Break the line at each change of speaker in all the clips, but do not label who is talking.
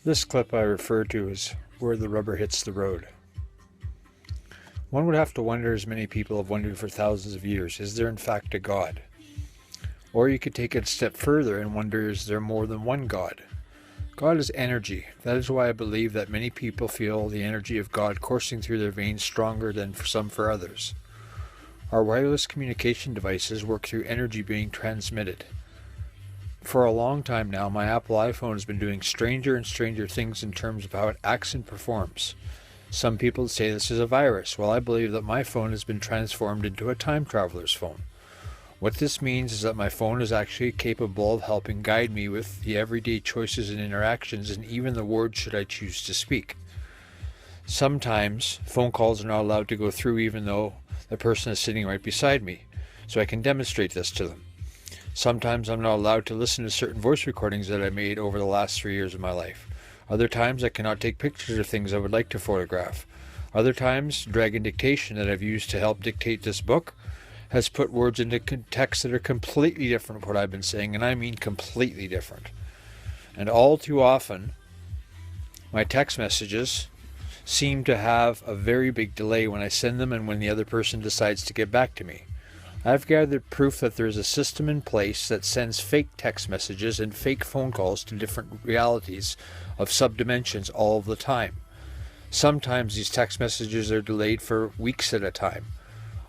This clip I refer to as Where the Rubber Hits the Road. One would have to wonder, as many people have wondered for thousands of years, is there in fact a God? Or you could take it a step further and wonder, is there more than one God? God is energy. That is why I believe that many people feel the energy of God coursing through their veins stronger than for others. Our wireless communication devices work through energy being transmitted. For a long time now, my Apple iPhone has been doing stranger and stranger things in terms of how it acts and performs. Some people say this is a virus. Well, I believe that my phone has been transformed into a time traveler's phone. What this means is that my phone is actually capable of helping guide me with the everyday choices and interactions, and even the words should I choose to speak. Sometimes phone calls are not allowed to go through even though the person is sitting right beside me, so I can demonstrate this to them. Sometimes I'm not allowed to listen to certain voice recordings that I made over the last 3 years of my life. Other times I cannot take pictures of things I would like to photograph. Other times, Dragon Dictation that I've used to help dictate this book has put words into text that are completely different from what I've been saying, and I mean completely different. And all too often, my text messages seem to have a very big delay when I send them and when the other person decides to get back to me. I've gathered proof that there is a system in place that sends fake text messages and fake phone calls to different realities of subdimensions all the time. Sometimes these text messages are delayed for weeks at a time.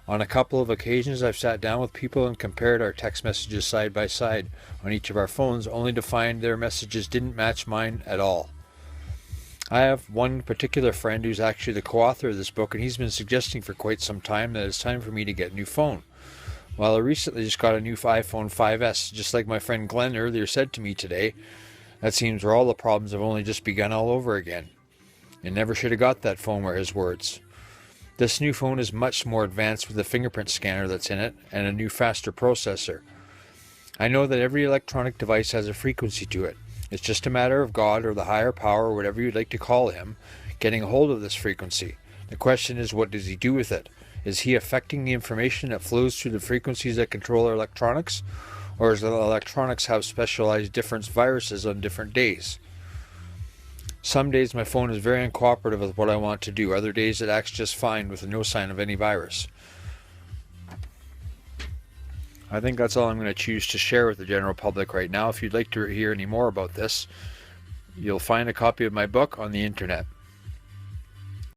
On a couple of occasions I've sat down with people and compared our text messages side by side on each of our phones, only to find their messages didn't match mine at all. I have one particular friend who's actually the co-author of this book, and he's been suggesting for quite some time that it's time for me to get a new phone. Well, I recently just got a new iPhone 5S, just like my friend Glenn earlier said to me today. That seems where all the problems have only just begun all over again. You never should have got that phone, were his words. This new phone is much more advanced with the fingerprint scanner that's in it and a new faster processor. I know that every electronic device has a frequency to it. It's just a matter of God or the higher power, or whatever you'd like to call him, getting a hold of this frequency. The question is, what does he do with it? Is he affecting the information that flows through the frequencies that control our electronics? Or does the electronics have specialized different viruses on different days? Some days my phone is very uncooperative with what I want to do. Other days it acts just fine with no sign of any virus. I think that's all I'm going to choose to share with the general public right now. If you'd like to hear any more about this, you'll find a copy of my book on the internet.